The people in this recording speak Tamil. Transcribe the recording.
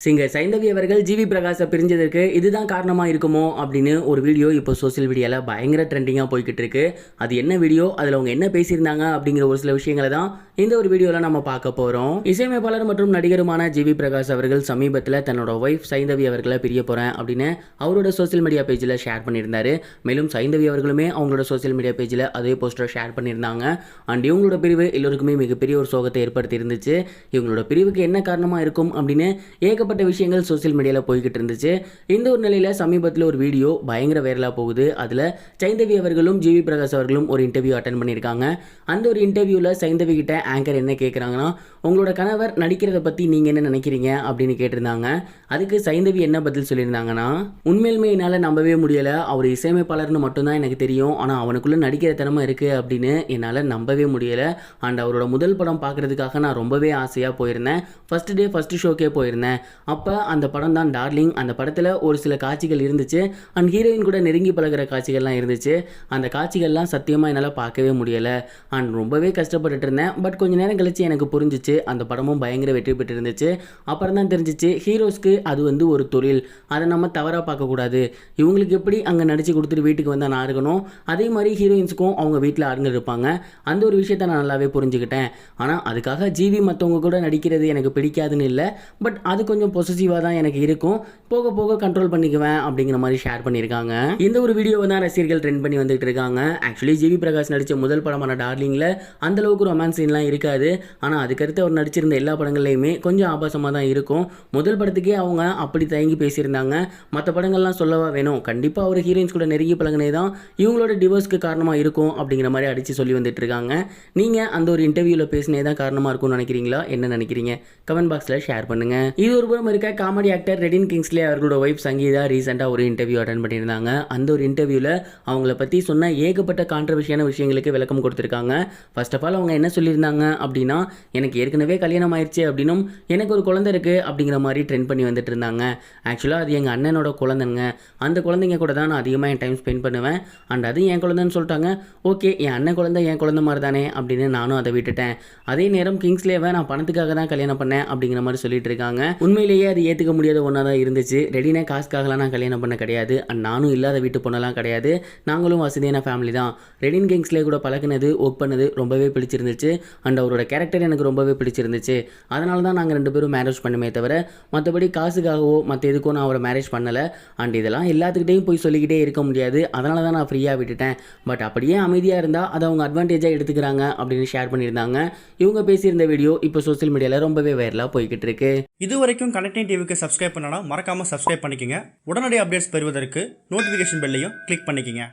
சிங்கர் சைந்தவி அவர்கள் ஜிவி பிரகாஷை பிரிஞ்சதற்கு இதுதான் காரணமாக இருக்குமோ அப்படின்னு ஒரு வீடியோ இப்போ சோசியல் மீடியாவில் பயங்கர ட்ரெண்டிங்காக போய்கிட்டு இருக்கு. அது என்ன வீடியோ, அதில் அவங்க என்ன பேசியிருந்தாங்க அப்படிங்கிற ஒரு சில விஷயங்களை தான் இந்த ஒரு வீடியோவில் நம்ம பார்க்க போகிறோம். இசையமைப்பாளர் மற்றும் நடிகருமான ஜிவி பிரகாஷ் அவர்கள் சமீபத்தில் தன்னோட ஒய்ஃப் சைந்தவி அவர்களை பிரிய போகிறேன் அப்படின்னு அவரோட சோசியல் மீடியா பேஜில் ஷேர் பண்ணியிருந்தாரு. மேலும் சைந்தவி அவர்களுமே அவங்களோட சோசியல் மீடியா பேஜில் அதே போஸ்டரை ஷேர் பண்ணியிருந்தாங்க. அண்ட் இவங்களோட பிரிவு எல்லோருக்குமே மிகப்பெரிய ஒரு சோகத்தை ஏற்படுத்தி இருந்துச்சு. இவங்களோட பிரிவுக்கு என்ன காரணமாக இருக்கும் அப்படின்னு ஏகப்பட்ட விஷயங்கள் சோசியல் மீடியாவில் போய்கிட்டு இருந்துச்சு. இந்த ஒரு நிலையில் சமீபத்தில் ஒரு வீடியோ பயங்கர வைரலாக போகுது. அதில் சைந்தவி அவர்களும் ஜிவி பிரகாஷ் அவர்களும் ஒரு இன்டர்வியூ அட்டன் பண்ணியிருக்காங்க. அந்த ஒரு இன்டர்வியூவில் சைந்தவி கிட்ட ஆங்கர் என்ன கேட்குறாங்கன்னா, உங்களோட கணவர் நடிக்கிறத பற்றி நீங்கள் என்ன நினைக்கிறீங்க அப்படின்னு கேட்டிருந்தாங்க. அதுக்கு சைந்தவி என்ன பதில் சொல்லியிருந்தாங்கன்னா, உண்மையிலுமே என்னால் நம்பவே முடியலை, அவர் இசையமைப்பாளர்னு மட்டும்தான் எனக்கு தெரியும், ஆனால் அவனுக்குள்ளே நடிக்கிற திறமை இருக்குது அப்படின்னு என்னால் நம்பவே முடியலை. அண்ட் அவரோட முதல் படம் பார்க்குறதுக்காக நான் ரொம்பவே ஆசையாக போயிருந்தேன். ஃபர்ஸ்ட் டே ஃபர்ஸ்ட் ஷோக்கே போயிருந்தேன். அப்போ அந்த படம் தான் டார்லிங். அந்த படத்தில் ஒரு சில காட்சிகள் இருந்துச்சு. அண்ட் ஹீரோயின் கூட நெருங்கி பழகிற காட்சிகள்லாம் இருந்துச்சு. அந்த காட்சிகள்லாம் சத்தியமாக என்னால் பார்க்கவே முடியலை. அண்ட் ரொம்பவே கஷ்டப்பட்டுட்டு இருந்தேன். பட் கொஞ்சம் நேரம் கழிச்சு எனக்கு புரிஞ்சிச்சு, அந்த படமும் பயங்கர வெற்றி பெற்று இருந்துச்சு. அப்புறம் தான் தெரிஞ்சிச்சு ஹீரோஸ்க்கு அது ஒரு தொழில், அதை நம்ம தவறாக பார்க்கக்கூடாது. இவங்களுக்கு எப்படி அங்கே நடித்து கொடுத்துட்டு வீட்டுக்கு வந்தால் நான் இருக்கணும், அதே மாதிரி ஹீரோயின்ஸுக்கும் அவங்க வீட்டில் ஆளுங்க இருப்பாங்க. அந்த ஒரு விஷயத்த நான் நல்லாவே புரிஞ்சுக்கிட்டேன். ஆனால் அதுக்காக ஜிவி மற்றவங்க கூட நடிக்கிறது எனக்கு பிடிக்காதுன்னு இல்லை. பட் அது கொஞ்சம் பொசசிவாக தான் எனக்கு இருக்கும், போக போக கண்ட்ரோல் பண்ணிக்குவேன் அப்படிங்கிற மாதிரி ஷேர் பண்ணியிருக்காங்க. இந்த ஒரு வீடியோவை தான் ரசிகர்கள் ட்ரெண்ட் பண்ணி வந்துட்டு இருக்காங்க. ஆக்சுவலி ஜிவி பிரகாஷ் நடித்த முதல் படமான டார்லிங்கில் அந்தளவுக்கு ரொமான்ஸ் சீன்லாம் இருக்காது. ஆனால் அதுக்கடுத்து அவர் நடிச்சிருந்த எல்லா படங்கள்லையுமே கொஞ்சம் ஆபாசமாக தான் இருக்கும். முதல் படத்துக்கே அவங்க அப்படி தயங்கி பேசியிருந்தாங்க. மற்ற படங்கள்லாம் சொல்லவா வேணும், கண்டிப்பாக அவர் ஹீரோயின்ஸ் கூட நெருங்கி பழகினே தான் இவங்களோட டிவோர்ஸ்க்கு காரணமாக இருக்கும் அப்படிங்கிற மாதிரி அடித்து சொல்லி வந்துட்டு இருக்காங்க. நீங்கள் அந்த ஒரு இன்டர்வியூவில் பேசினே தான் காரணமாக இருக்கும்னு நினைக்கிறீங்களா, என்ன நினைக்கிறீங்க, கமெண்ட் பாக்ஸில் ஷேர் பண்ணுங்கள். இது ஒரு புறம் இருக்க, காமெடி ஆக்டர் ரெடின் கிங்ஸ்லே அவர்களோட ஒய்ஃப் சங்கீதா ரீசெண்டாக ஒரு இன்டர்வியூ அட்டன் பண்ணியிருந்தாங்க. அந்த ஒரு இன்டர்வியூவில் அவங்கள பற்றி சொன்ன ஏகப்பட்ட கான்ட்ரவர்ஷியான விஷயங்களுக்கு விளக்கம் கொடுத்துருக்காங்க. ஃபர்ஸ்ட் ஆஃப் ஆல் அவங்க என்ன சொல்லியிருந்தாங்க அப்படின்னா, எனக்கு ஏற்கனவே கல்யாணம் ஆயிடுச்சு அப்படின்னும் எனக்கு ஒரு குழந்தை இருக்குது அப்படிங்கிற மாதிரி ட்ரெண்ட் பண்ணி வந்துட்டு இருந்தாங்க. ஆக்சுவலாக அது எங்கள் அண்ணனோட குழந்தைங்க, அந்த குழந்தைங்க கூட தான் நான் அதிகமாக என் டைம் ஸ்பெண்ட் பண்ணுவேன். அண்ட் அது என் குழந்தைன்னு சொல்லிட்டாங்க. ஓகே, என் அண்ணன் குழந்தை என் குழந்தை மாதிரி தானே அப்படின்னு நானும் அதை விட்டுட்டேன். அதே நேரம் கிங்ஸ்லேவை நான் பணத்துக்காக தான் கல்யாணம் பண்ணேன் அப்படிங்கிற மாதிரி சொல்லிட்டு இருக்காங்க. உண்மையிலேயே அது ஏற்றுக்க முடியாத ஒன்றா தான் இருந்துச்சு. ரெடினே காசுக்காகலாம் நான் கல்யாணம் பண்ண கிடையாது. அண்ட் நானும் இல்லாத வீட்டு பொண்ணெல்லாம் கிடையாது. நாங்களும் வசதியான ஃபேமிலி தான். ரெடின் கிங்ஸ்லே கூட பழகினது, ஒர்க் பண்ணது ரொம்பவே பிடிச்சிருந்துச்சு. அண்ட் அவரோட கேரக்டர் எனக்கு ரொம்பவே பிடிச்சிருந்துச்சு. அதனால தான் நாங்கள் 2 பேரும் மேரேஜ் பண்ணுமே தவிர மற்றபடி காசுக்காகவோ மற்ற எதுக்கோ நான் அவரை மேரேஜ் பண்ணலை. அண்ட் இதெல்லாம் எல்லாத்துக்கிட்டையும் போய் சொல்லிக்கிட்டே இருக்க முடியாது. அதனால தான் நான் ஃப்ரீயாக விட்டுட்டேன். பட் அப்படியே அமைதியாக இருந்தால் அதை அவங்க அட்வான்டேஜாக எடுத்துக்கிறாங்க அப்படின்னு ஷேர் பண்ணியிருந்தாங்க. இவங்க பேசியிருந்த வீடியோ இப்போ சோசியல் மீடியாவில் ரொம்பவே வைரலாக போய்கிட்டு இருக்கு. இது வரைக்கும் கனெக்டிங் டிவிக்கு சப்ஸ்கிரைப் பண்ணனா மறக்காமல் சப்ஸ்கிரைப் பண்ணிக்கங்க. உடனடி அப்டேட்ஸ் பெறுவதற்கு நோட்டிஃபிகேஷன் பெல்லையும் கிளிக் பண்ணிக்கங்க.